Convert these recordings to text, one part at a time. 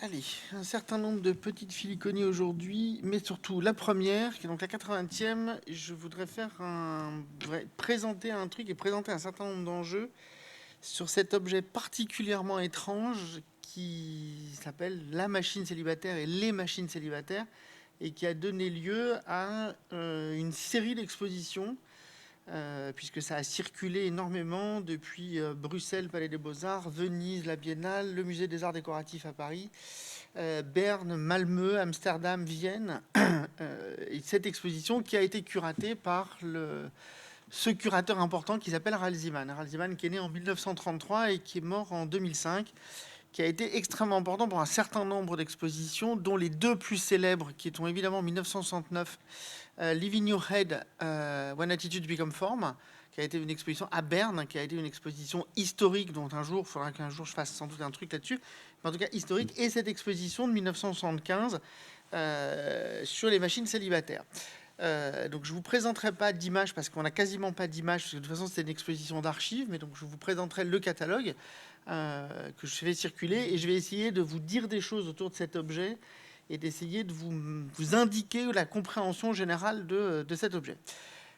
Allez, un certain nombre de petites filiconies aujourd'hui, mais surtout la première, qui est donc la 80e, je voudrais présenter un truc et présenter un certain nombre d'enjeux sur cet objet particulièrement étrange qui s'appelle la machine célibataire et les machines célibataires, et qui a donné lieu à une série d'expositions puisque ça a circulé énormément depuis Bruxelles, Palais des Beaux-Arts, Venise, la Biennale, le Musée des Arts Décoratifs à Paris, Berne, Malmö, Amsterdam, Vienne. Et cette exposition qui a été curatée par ce curateur important qui s'appelle Harald Zeeman. Harald Zeeman qui est né en 1933 et qui est mort en 2005, qui a été extrêmement important pour un certain nombre d'expositions, dont les deux plus célèbres, qui sont évidemment en 1969, Living Your Head, When Attitudes Become Form, qui a été une exposition à Berne, qui a été une exposition historique, dont un jour, il faudra qu'un jour je fasse sans doute un truc là-dessus, mais en tout cas historique, et cette exposition de 1975 sur les machines célibataires. Donc je ne vous présenterai pas d'images parce qu'on n'a quasiment pas d'images, parce que de toute façon c'est une exposition d'archives, mais donc je vous présenterai le catalogue que je vais circuler, et je vais essayer de vous dire des choses autour de cet objet et d'essayer de vous indiquer la compréhension générale de cet objet.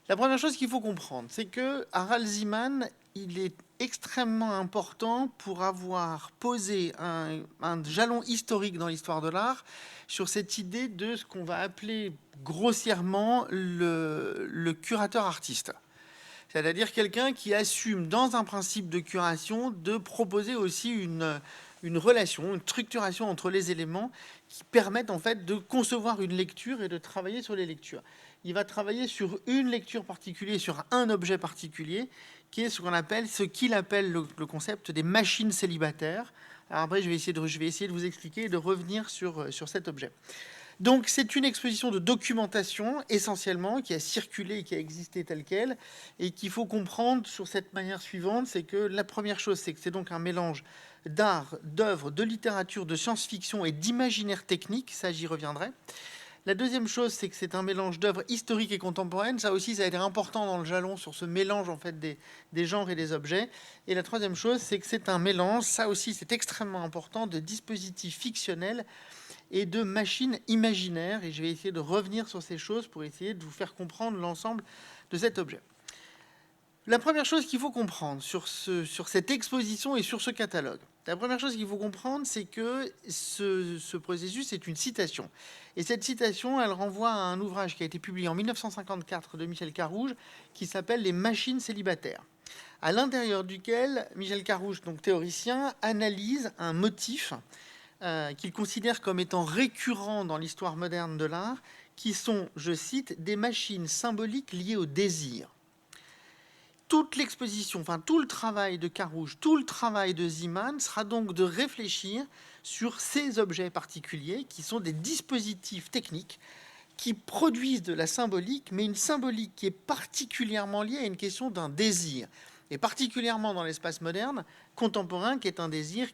La première chose qu'il faut comprendre, c'est que Harald Zeeman, il est extrêmement important pour avoir posé un jalon historique dans l'histoire de l'art sur cette idée de ce qu'on va appeler grossièrement le curateur artiste. C'est-à-dire quelqu'un qui assume dans un principe de curation de proposer aussi une relation, une structuration entre les éléments qui permettent en fait de concevoir une lecture et de travailler sur les lectures. Il va travailler sur une lecture particulière, sur un objet particulier, qui est ce qu'il appelle le concept des machines célibataires. Alors après, je vais essayer de vous expliquer et de revenir sur cet objet. Donc c'est une exposition de documentation essentiellement qui a circulé et qui a existé telle qu'elle, et qu'il faut comprendre sur cette manière suivante, c'est que la première chose, c'est que c'est donc un mélange d'art, d'œuvres, de littérature, de science-fiction et d'imaginaire technique, ça j'y reviendrai. La deuxième chose, c'est que c'est un mélange d'œuvres historiques et contemporaines. Ça aussi, ça a été important dans le jalon sur ce mélange en fait des genres et des objets. Et la troisième chose, c'est que c'est un mélange, ça aussi c'est extrêmement important, de dispositifs fictionnels et de machines imaginaires. Et je vais essayer de revenir sur ces choses pour essayer de vous faire comprendre l'ensemble de cet objet. La première chose qu'il faut comprendre sur cette exposition et sur ce catalogue, la première chose qu'il faut comprendre, c'est que ce processus est une citation. Et cette citation, elle renvoie à un ouvrage qui a été publié en 1954 de Michel Carrouge, qui s'appelle « Les machines célibataires », à l'intérieur duquel Michel Carrouge, donc théoricien, analyse un motif qu'il considère comme étant récurrent dans l'histoire moderne de l'art, qui sont, je cite, des machines symboliques liées au désir. Toute l'exposition, enfin tout le travail de Carrouge, tout le travail de Zeeman sera donc de réfléchir sur ces objets particuliers qui sont des dispositifs techniques qui produisent de la symbolique, mais une symbolique qui est particulièrement liée à une question d'un désir, et particulièrement dans l'espace moderne, contemporain, qui est un désir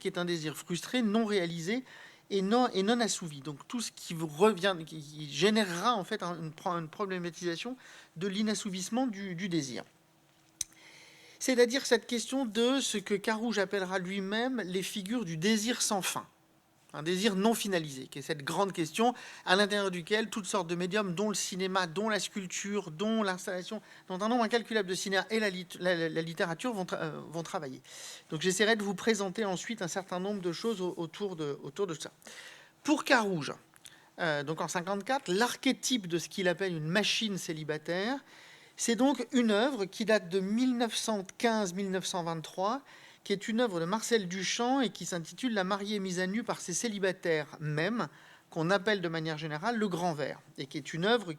frustré, non réalisé et non assouvi. Donc tout ce qui vous revient, qui générera en fait une problématisation de l'inassouvissement du désir. C'est-à-dire cette question de ce que Carrouge appellera lui-même les figures du désir sans fin, un désir non finalisé, qui est cette grande question à l'intérieur duquel toutes sortes de médiums, dont le cinéma, dont la sculpture, dont l'installation, dont un nombre incalculable de cinéas et la littérature vont travailler. Donc j'essaierai de vous présenter ensuite un certain nombre de choses autour de ça. Pour Carrouge, donc en 1954, l'archétype de ce qu'il appelle une machine célibataire, c'est donc une œuvre qui date de 1915-1923, qui est une œuvre de Marcel Duchamp et qui s'intitule « La mariée mise à nu par ses célibataires même », qu'on appelle de manière générale le Grand Vert, et qui est une œuvre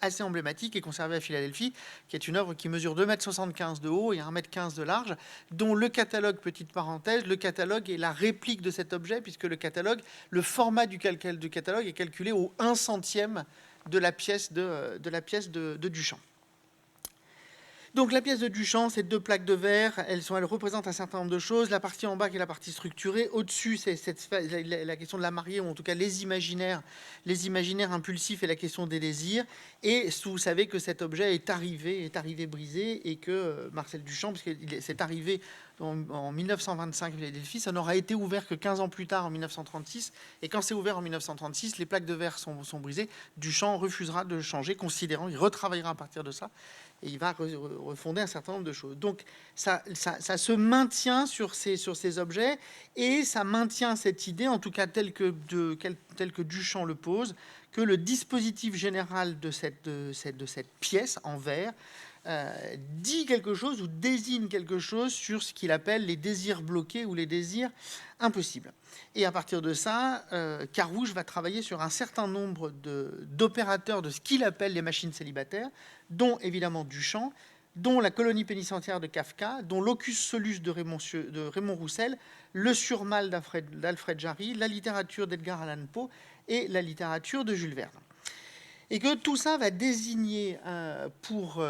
assez emblématique et conservée à Philadelphie, qui est une œuvre qui mesure 2,75 m de haut et 1,15 m de large, dont le catalogue, petite parenthèse, le catalogue est la réplique de cet objet, puisque le format du catalogue est calculé au 1/100 de la pièce de Duchamp. Donc la pièce de Duchamp, c'est deux plaques de verre, elles représentent un certain nombre de choses. La partie en bas qui est la partie structurée, au-dessus c'est la question de la mariée, ou en tout cas les imaginaires impulsifs et la question des désirs. Et vous savez que cet objet est arrivé brisé, et que Marcel Duchamp, parce que c'est arrivé en 1925 Philadelphie, ça n'aura été ouvert que 15 ans plus tard, en 1936. Et quand c'est ouvert en 1936, les plaques de verre sont brisées. Duchamp refusera de changer, considérant, il retravaillera à partir de ça, et il va refonder un certain nombre de choses. Donc ça se maintient sur ces objets, et ça maintient cette idée, en tout cas telle que Duchamp le pose, que le dispositif général de cette pièce en verre dit quelque chose ou désigne quelque chose sur ce qu'il appelle les désirs bloqués ou les désirs impossibles. Et à partir de ça, Carouge va travailler sur un certain nombre d'opérateurs de ce qu'il appelle les machines célibataires, dont évidemment Duchamp, dont la colonie pénitentiaire de Kafka, dont l'Ocus Solus de Raymond Roussel, le Surmal d'Alfred Jarry, la littérature d'Edgar Allan Poe et la littérature de Jules Verne. Et que tout ça va désigner pour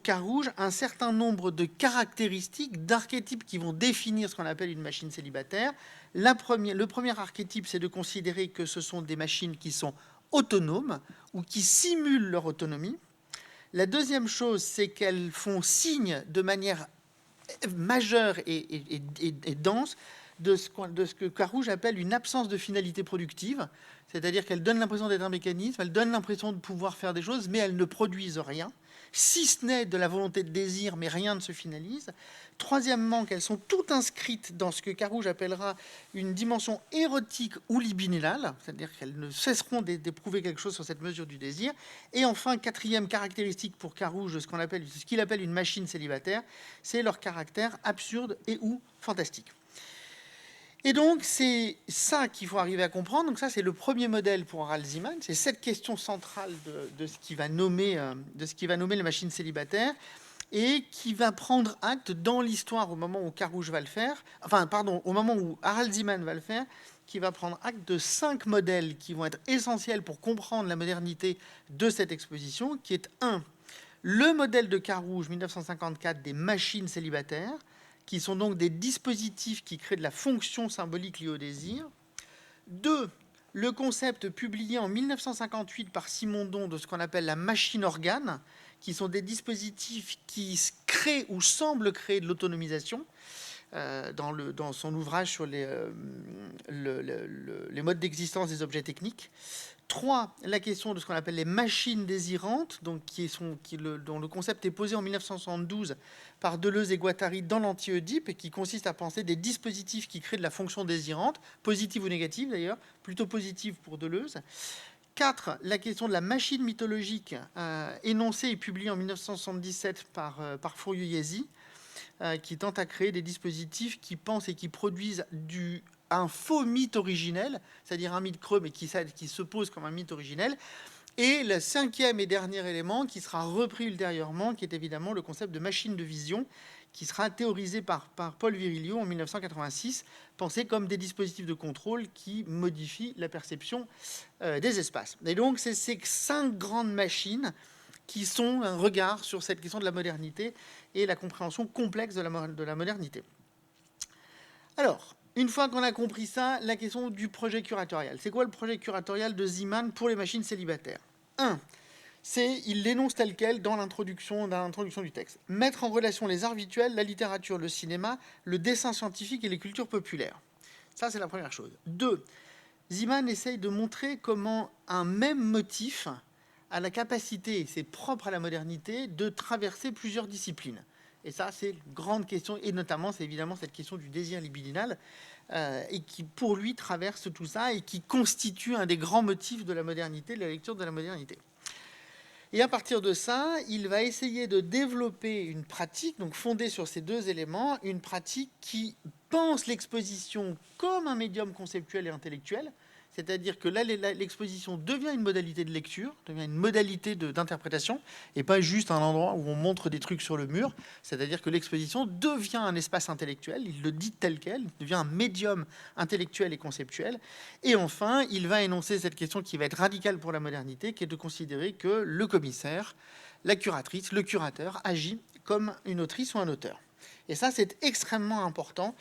Carouge un certain nombre de caractéristiques, d'archétypes qui vont définir ce qu'on appelle une machine célibataire. Le premier archétype, c'est de considérer que ce sont des machines qui sont autonomes ou qui simulent leur autonomie. La deuxième chose, c'est qu'elles font signe de manière majeure et dense de ce que Carouge appelle une absence de finalité productive, c'est-à-dire qu'elles donnent l'impression d'être un mécanisme, elles donnent l'impression de pouvoir faire des choses, mais elles ne produisent rien, si ce n'est de la volonté de désir, mais rien ne se finalise. Troisièmement, qu'elles sont toutes inscrites dans ce que Carouge appellera une dimension érotique ou libidinale, c'est-à-dire qu'elles ne cesseront d'éprouver quelque chose sur cette mesure du désir. Et enfin, quatrième caractéristique pour Carouge de ce qu'il appelle une machine célibataire, c'est leur caractère absurde et ou fantastique. Et donc, c'est ça qu'il faut arriver à comprendre. Donc ça, c'est le premier modèle pour Harald Zeeman. C'est cette question centrale de ce qui va nommer les machines célibataires et qui va prendre acte dans l'histoire au moment où Carouge va le faire, au moment où Harald Zeeman va le faire, qui va prendre acte de 5 modèles qui vont être essentiels pour comprendre la modernité de cette exposition, qui est 1. Le modèle de Carouge, 1954, des machines célibataires, qui sont donc des dispositifs qui créent de la fonction symbolique liée au désir. 2. Le concept publié en 1958 par Simondon de ce qu'on appelle la machine-organe, qui sont des dispositifs qui créent ou semblent créer de l'autonomisation, dans son ouvrage sur les modes d'existence des objets techniques. 3. La question de ce qu'on appelle les machines désirantes, donc dont le concept est posé en 1972 par Deleuze et Guattari dans l'anti-Oedipe, et qui consiste à penser des dispositifs qui créent de la fonction désirante, positive ou négative d'ailleurs, plutôt positive pour Deleuze. 4. La question de la machine mythologique, énoncée et publiée en 1977 par Fourier-Yezi, qui tente à créer des dispositifs qui pensent et qui produisent un faux mythe originel, c'est-à-dire un mythe creux, mais qui se pose comme un mythe originel. Et le 5e et dernier élément, qui sera repris ultérieurement, qui est évidemment le concept de machine de vision, qui sera théorisé par Paul Virilio en 1986, pensé comme des dispositifs de contrôle qui modifient la perception des espaces. Et donc, c'est ces 5 grandes machines qui sont un regard sur cette question de la modernité et la compréhension complexe de la modernité. Alors, une fois qu'on a compris ça, la question du projet curatorial. C'est quoi le projet curatorial de Zeeman pour les machines célibataires ? 1. Il l'énonce tel quel dans l'introduction du texte. Mettre en relation les arts visuels, la littérature, le cinéma, le dessin scientifique et les cultures populaires. Ça, c'est la première chose. 2. Zeeman essaye de montrer comment un même motif a la capacité, c'est propre à la modernité, de traverser plusieurs disciplines. Et ça, c'est une grande question, et notamment, c'est évidemment cette question du désir libidinal, et qui, pour lui, traverse tout ça, et qui constitue un des grands motifs de la modernité, de la lecture de la modernité. Et à partir de ça, il va essayer de développer une pratique, donc fondée sur ces 2 éléments, une pratique qui pense l'exposition comme un médium conceptuel et intellectuel, c'est-à-dire que là, l'exposition devient une modalité de lecture, devient une modalité d'interprétation, et pas juste un endroit où on montre des trucs sur le mur. C'est-à-dire que l'exposition devient un espace intellectuel, il le dit tel quel, il devient un médium intellectuel et conceptuel. Et enfin, il va énoncer cette question qui va être radicale pour la modernité, qui est de considérer que le commissaire, la curatrice, le curateur agit comme une autrice ou un auteur. Et ça, c'est extrêmement important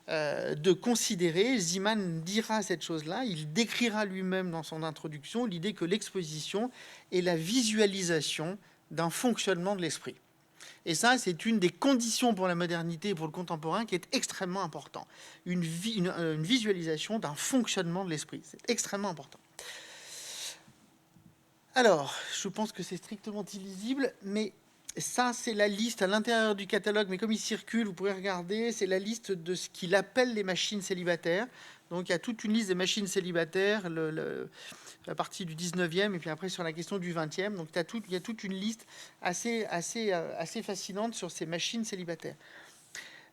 de considérer. Zeeman dira cette chose-là. Il décrira lui-même dans son introduction l'idée que l'exposition est la visualisation d'un fonctionnement de l'esprit. Et ça, c'est une des conditions pour la modernité et pour le contemporain qui est extrêmement important. Une visualisation d'un fonctionnement de l'esprit. C'est extrêmement important. Alors, je pense que c'est strictement illisible, mais ça, c'est la liste à l'intérieur du catalogue, mais comme il circule, vous pourrez regarder, c'est la liste de ce qu'il appelle les machines célibataires. Donc, il y a toute une liste des machines célibataires, la partie du 19e, et puis après sur la question du 20e. Donc, il y a toute une liste assez fascinante sur ces machines célibataires.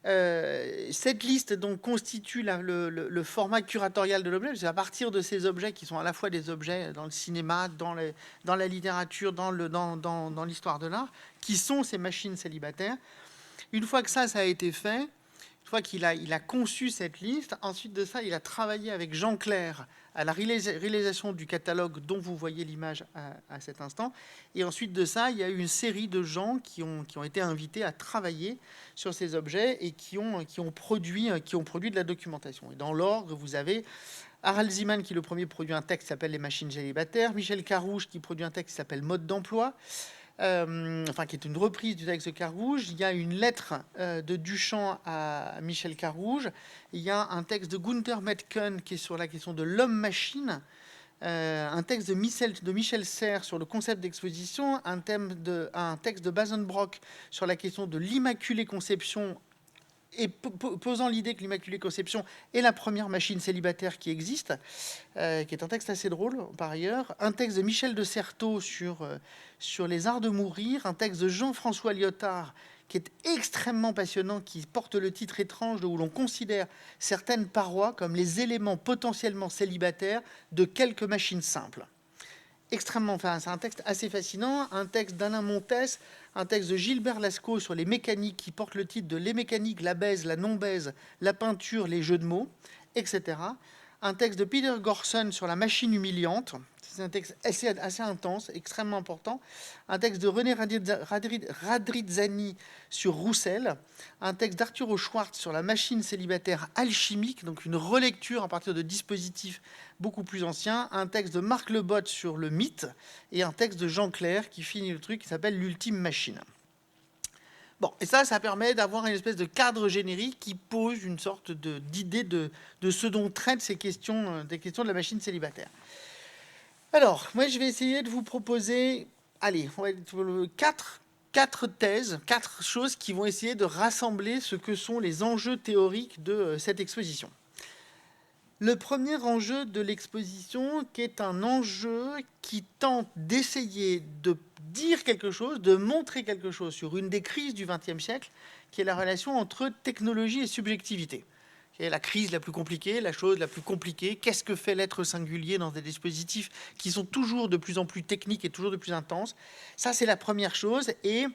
Cette liste donc constitue le format curatorial de l'objet. C'est à partir de ces objets qui sont à la fois des objets dans le cinéma, dans la littérature, dans l'histoire de l'art, qui sont ces machines célibataires. Une fois que ça a été fait, une fois qu'il a conçu cette liste, ensuite de ça, il a travaillé avec Jean Clair à la réalisation du catalogue dont vous voyez l'image à cet instant. Et ensuite de ça, il y a eu une série de gens qui ont été invités à travailler sur ces objets et qui ont produit de la documentation. Et dans l'ordre, vous avez Harald Zeeman qui le premier produit un texte qui s'appelle Les machines célibataires, Michel Carrouge qui produit un texte qui s'appelle Mode d'emploi, qui est une reprise du texte de Carrouge. Il y a une lettre de Duchamp à Michel Carrouge. Il y a un texte de Gunther Metken qui est sur la question de l'homme-machine. Un texte de Michel Serres sur le concept d'exposition. Un texte de Basenbrock sur la question de l'Immaculée Conception, et posant l'idée que l'Immaculée Conception est la première machine célibataire qui existe, qui est un texte assez drôle par ailleurs. Un texte de Michel de Certeau sur les arts de mourir. Un texte de Jean-François Lyotard qui est extrêmement passionnant, qui porte le titre étrange où l'on considère certaines parois comme les éléments potentiellement célibataires de quelques machines simples. C'est un texte assez fascinant. Un texte d'Alain Montes, un texte de Gilbert Lascaux sur les mécaniques qui porte le titre de Les mécaniques, la baise, la non-baise, la peinture, les jeux de mots, etc. Un texte de Peter Gorson sur la machine humiliante. C'est un texte assez intense, extrêmement important. Un texte de René Radrizzani sur Roussel. Un texte d'Arturo Schwartz sur la machine célibataire alchimique, donc une relecture à partir de dispositifs beaucoup plus anciens. Un texte de Marc Lebotte sur le mythe. Et un texte de Jean Clair qui finit le truc, qui s'appelle L'ultime machine. Bon, et ça permet d'avoir une espèce de cadre générique qui pose une sorte d'idée de ce dont traitent des questions de la machine célibataire. Alors, moi, je vais essayer de vous proposer, quatre thèses, 4 choses qui vont essayer de rassembler ce que sont les enjeux théoriques de cette exposition. Le premier enjeu de l'exposition, qui est un enjeu qui tente d'essayer de dire quelque chose, de montrer quelque chose sur une des crises du XXe siècle, qui est la relation entre technologie et subjectivité. C'est la crise la plus compliquée, la chose la plus compliquée. Qu'est-ce que fait l'être singulier dans des dispositifs qui sont toujours de plus en plus techniques et toujours de plus intenses? Ça, c'est la première chose. Et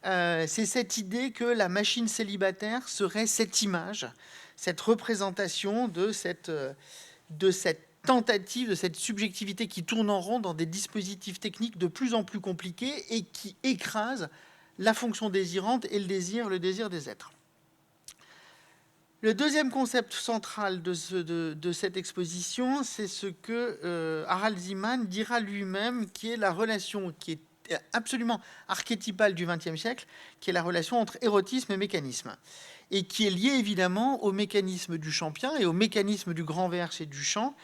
c'est cette idée que la machine célibataire serait cette image, cette représentation de cette tentative, de cette subjectivité qui tourne en rond dans des dispositifs techniques de plus en plus compliqués et qui écrase la fonction désirante et le désir des êtres. Le deuxième concept central de cette exposition, c'est ce que Harald Zeeman dira lui-même, qui est la relation qui est absolument archétypale du XXe siècle, qui est la relation entre érotisme et mécanisme, et qui est liée évidemment au mécanisme du Champien et au mécanisme du grand verre chez Duchamp,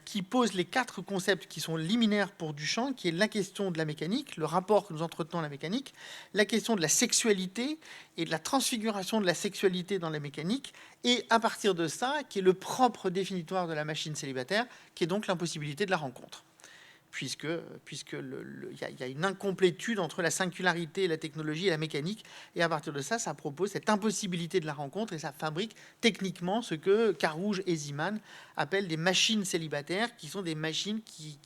qui pose les 4 concepts qui sont liminaires pour Duchamp, qui est la question de la mécanique, le rapport que nous entretenons à la mécanique, la question de la sexualité et de la transfiguration de la sexualité dans la mécanique, et à partir de ça, qui est le propre définitoire de la machine célibataire, qui est donc l'impossibilité de la rencontre. Puisque y a une incomplétude entre la singularité, la technologie et la mécanique. Et à partir de ça, ça propose cette impossibilité de la rencontre et ça fabrique techniquement ce que Carrouge et Zeeman appellent des machines célibataires, qui sont des machines qui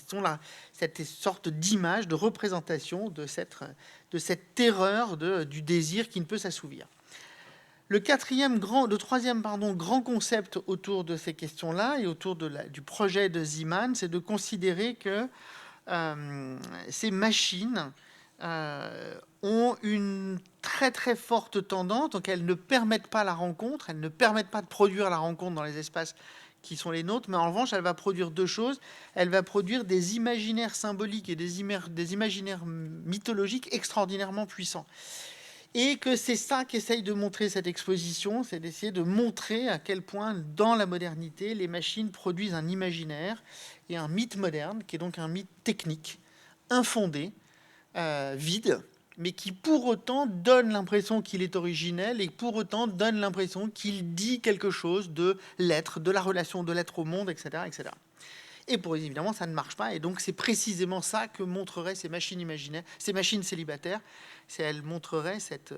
sont là, cette sorte d'image, de représentation de cette terreur du désir qui ne peut s'assouvir. Le troisième grand concept autour de ces questions-là et autour du projet de Zeeman, c'est de considérer que ces machines ont une très très forte tendance, donc elles ne permettent pas la rencontre, elles ne permettent pas de produire la rencontre dans les espaces qui sont les nôtres, mais en revanche, elle va produire deux choses. Elle va produire des imaginaires symboliques et des imaginaires mythologiques extraordinairement puissants. Et que c'est ça qu'essaye de montrer cette exposition, c'est d'essayer de montrer à quel point, dans la modernité, les machines produisent un imaginaire et un mythe moderne, qui est donc un mythe technique, infondé, vide, mais qui pour autant donne l'impression qu'il est originel et pour autant donne l'impression qu'il dit quelque chose de l'être, de la relation de l'être au monde, etc., etc. Et pour évidemment, ça ne marche pas. Et donc, c'est précisément ça que montreraient ces machines imaginaires, ces machines célibataires. Elles montreraient cette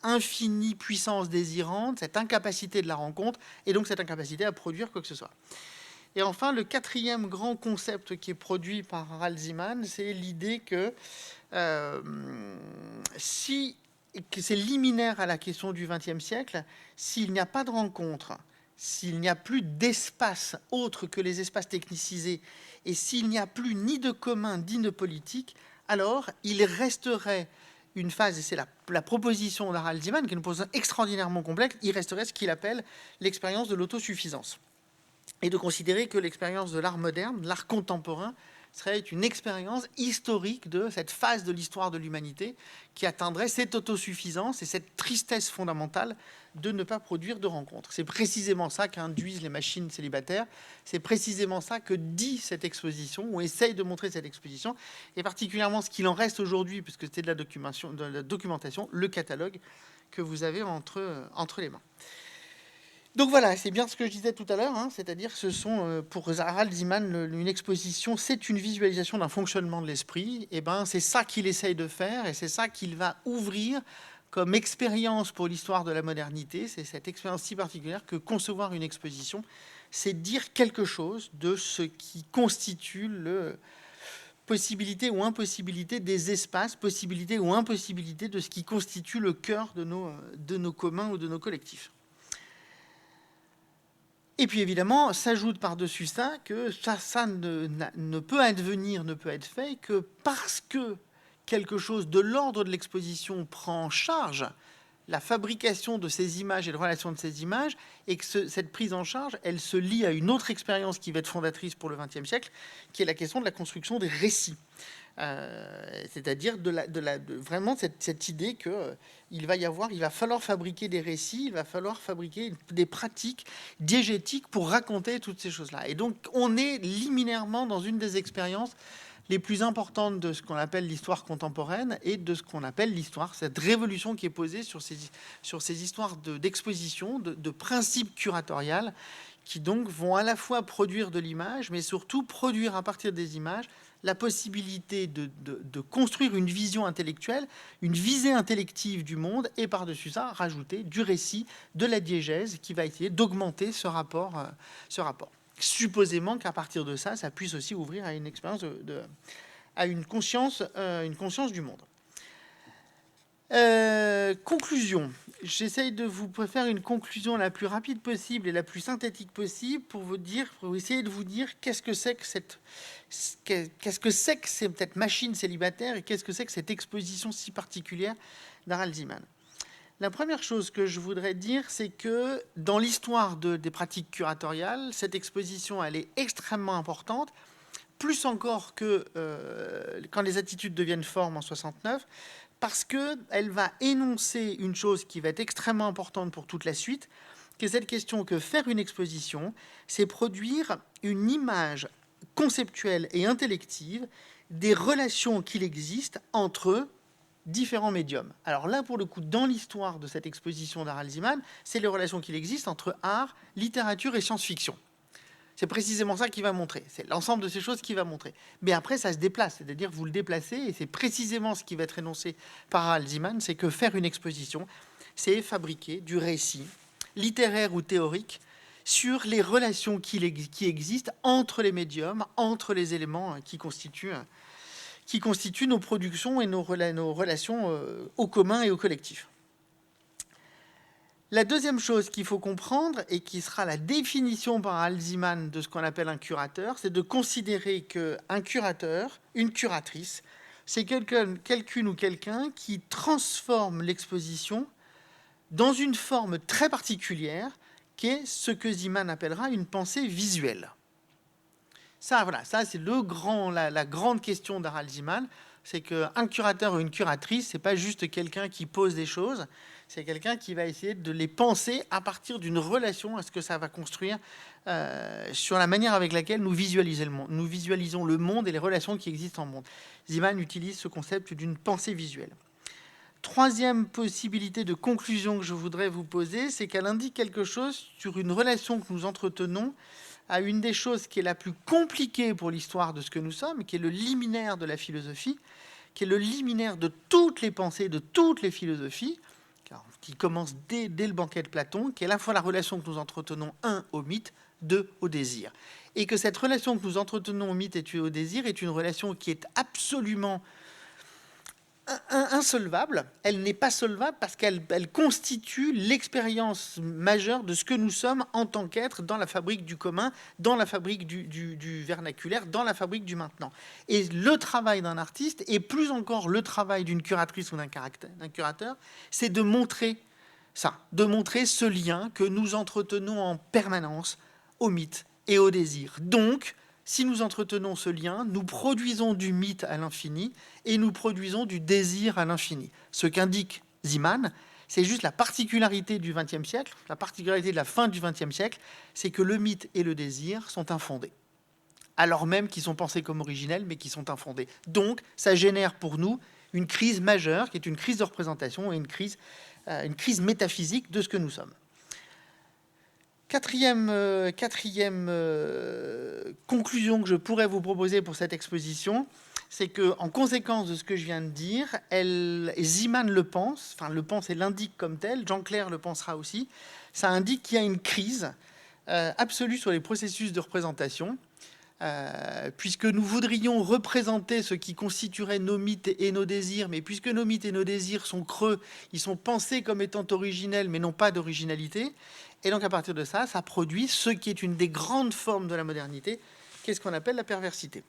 infinie puissance désirante, cette incapacité de la rencontre, et donc cette incapacité à produire quoi que ce soit. Et enfin, le quatrième grand concept qui est produit par Harald Zeeman, c'est l'idée que que c'est liminaire à la question du XXe siècle, s'il n'y a pas de rencontre, s'il n'y a plus d'espace autre que les espaces technicisés, et s'il n'y a plus ni de commun ni de politique, alors il resterait une phase, et c'est la proposition d'Harald Zeeman, qui est une proposition extraordinairement complexe, il resterait ce qu'il appelle l'expérience de l'autosuffisance. Et de considérer que l'expérience de l'art moderne, de l'art contemporain, serait une expérience historique de cette phase de l'histoire de l'humanité qui atteindrait cette autosuffisance et cette tristesse fondamentale de ne pas produire de rencontres. C'est précisément ça qu'induisent les machines célibataires, c'est précisément ça que dit cette exposition, ou essaye de montrer cette exposition, et particulièrement ce qu'il en reste aujourd'hui, puisque c'était de la documentation, le catalogue que vous avez entre les mains. Donc voilà, c'est bien ce que je disais tout à l'heure, hein, c'est-à-dire que ce sont, pour Harald Zeeman, une exposition, c'est une visualisation d'un fonctionnement de l'esprit, et ben c'est ça qu'il essaye de faire, et c'est ça qu'il va ouvrir comme expérience pour l'histoire de la modernité. C'est cette expérience si particulière que concevoir une exposition, c'est dire quelque chose de ce qui constitue le possibilité ou impossibilité des espaces, possibilité ou impossibilité de ce qui constitue le cœur de nos communs ou de nos collectifs. Et puis évidemment, s'ajoute par-dessus ça que ça ne peut advenir, ne peut être fait que parce que quelque chose de l'ordre de l'exposition prend en charge la fabrication de ces images et la relation de ces images, et que cette prise en charge, elle se lie à une autre expérience qui va être fondatrice pour le XXe siècle, qui est la question de la construction des récits. C'est-à-dire vraiment cette idée que il va falloir fabriquer des récits, il va falloir fabriquer des pratiques diégétiques pour raconter toutes ces choses-là. Et donc, on est liminairement dans une des expériences les plus importantes de ce qu'on appelle l'histoire contemporaine et de ce qu'on appelle l'histoire, cette révolution qui est posée sur ces histoires d'exposition, de principes curatoriales, qui donc vont à la fois produire de l'image, mais surtout produire à partir des images la possibilité de construire une vision intellectuelle, une visée intellective du monde, et par-dessus ça, rajouter du récit, de la diégèse, qui va essayer d'augmenter ce rapport. Supposément qu'à partir de ça, ça puisse aussi ouvrir à une expérience, à une conscience du monde. Conclusion. J'essaye de vous faire une conclusion la plus rapide possible et la plus synthétique possible pour essayer de vous dire qu'est-ce que c'est que cette machine célibataire et qu'est-ce que c'est que cette exposition si particulière d'Harald Zeeman. La première chose que je voudrais dire, c'est que dans l'histoire des pratiques curatoriales, cette exposition, elle est extrêmement importante, plus encore que quand les attitudes deviennent formes en 69, parce qu'elle va énoncer une chose qui va être extrêmement importante pour toute la suite, qui est cette question que faire une exposition, c'est produire une image conceptuelle et intellective des relations qu'il existe entre différents médiums. Alors là, pour le coup, dans l'histoire de cette exposition d'Harald Zeeman, c'est les relations qu'il existe entre art, littérature et science-fiction. C'est précisément ça qu'il va montrer. C'est l'ensemble de ces choses qu'il va montrer. Mais après, ça se déplace. C'est-à-dire, vous le déplacez, et c'est précisément ce qui va être énoncé par Harald Zeeman, c'est que faire une exposition, c'est fabriquer du récit, littéraire ou théorique, sur les relations qui existent entre les médiums, entre les éléments qui constituent nos productions et nos relations au commun et au collectif. La deuxième chose qu'il faut comprendre, et qui sera la définition par Harald Zeeman de ce qu'on appelle un curateur, c'est de considérer qu'un curateur, une curatrice, c'est quelqu'une ou quelqu'un qui transforme l'exposition dans une forme très particulière qui est ce que Zeeman appellera une pensée visuelle. Ça, voilà, ça c'est la grande question d'Harald Zeeman, c'est qu'un curateur ou une curatrice, c'est pas juste quelqu'un qui pose des choses, c'est quelqu'un qui va essayer de les penser à partir d'une relation à ce que ça va construire sur la manière avec laquelle nous visualisons le monde et les relations qui existent en monde. Zeeman utilise ce concept d'une pensée visuelle. Troisième possibilité de conclusion que je voudrais vous poser, c'est qu'elle indique quelque chose sur une relation que nous entretenons à une des choses qui est la plus compliquée pour l'histoire de ce que nous sommes, qui est le liminaire de la philosophie, qui est le liminaire de toutes les pensées, de toutes les philosophies, qui commence dès le banquet de Platon, qui est à la fois la relation que nous entretenons, au mythe, au désir. Et que cette relation que nous entretenons au mythe et au désir est une relation qui est absolument insolvable. Elle n'est pas solvable parce qu'elle constitue l'expérience majeure de ce que nous sommes en tant qu'êtres dans la fabrique du commun, dans la fabrique du vernaculaire, dans la fabrique du maintenant. Et le travail d'un artiste, et plus encore le travail d'une curatrice ou d'un curateur, c'est de montrer ça, de montrer ce lien que nous entretenons en permanence au mythe et au désir. Donc, si nous entretenons ce lien, nous produisons du mythe à l'infini et nous produisons du désir à l'infini. Ce qu'indique Zeeman, c'est juste la particularité du XXe siècle, la particularité de la fin du XXe siècle, c'est que le mythe et le désir sont infondés. Alors même qu'ils sont pensés comme originels, mais qui sont infondés. Donc, ça génère pour nous une crise majeure, qui est une crise de représentation et une crise métaphysique de ce que nous sommes. Quatrième conclusion que je pourrais vous proposer pour cette exposition, c'est qu'en conséquence de ce que je viens de dire, Zeeman le pense et l'indique comme tel, Jean Clair le pensera aussi, ça indique qu'il y a une crise absolue sur les processus de représentation, puisque nous voudrions représenter ce qui constituerait nos mythes et nos désirs, mais puisque nos mythes et nos désirs sont creux, ils sont pensés comme étant originels, mais n'ont pas d'originalité. Et donc, à partir de ça, ça produit ce qui est une des grandes formes de la modernité, qu'est-ce qu'on appelle la perversité.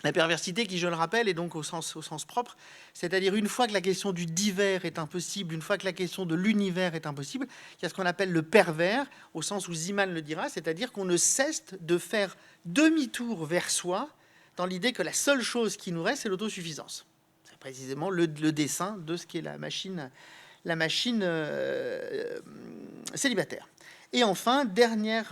La perversité qui, je le rappelle, est donc au sens propre, c'est-à-dire une fois que la question du divers est impossible, une fois que la question de l'univers est impossible, il y a ce qu'on appelle le pervers, au sens où Zeeman le dira, c'est-à-dire qu'on ne cesse de faire demi-tour vers soi dans l'idée que la seule chose qui nous reste, c'est l'autosuffisance. C'est précisément le dessin de ce qu'est la machine célibataire. Et enfin, dernière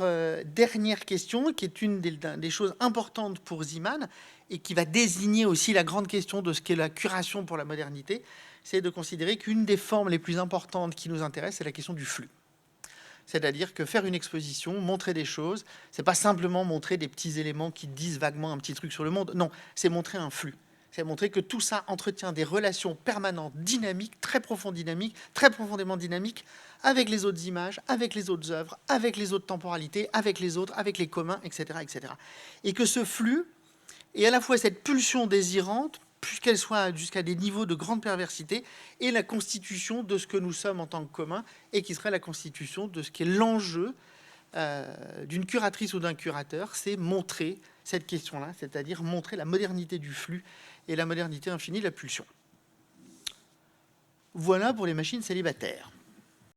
question, qui est une des choses importantes pour Zeeman, et qui va désigner aussi la grande question de ce qu'est la curation pour la modernité, c'est de considérer qu'une des formes les plus importantes qui nous intéresse, c'est la question du flux. C'est-à-dire que faire une exposition, montrer des choses, c'est pas simplement montrer des petits éléments qui disent vaguement un petit truc sur le monde, non, c'est montrer un flux. C'est montrer que tout ça entretient des relations permanentes, dynamiques, très profondément dynamiques, avec les autres images, avec les autres œuvres, avec les autres temporalités, avec les autres, avec les communs, etc., etc. Et que ce flux est à la fois cette pulsion désirante, puisqu'elle soit jusqu'à des niveaux de grande perversité, et la constitution de ce que nous sommes en tant que commun, et qui serait la constitution de ce qui est l'enjeu d'une curatrice ou d'un curateur, c'est montrer cette question-là, c'est-à-dire montrer la modernité du flux et la modernité infinie de la pulsion. Voilà pour les machines célibataires.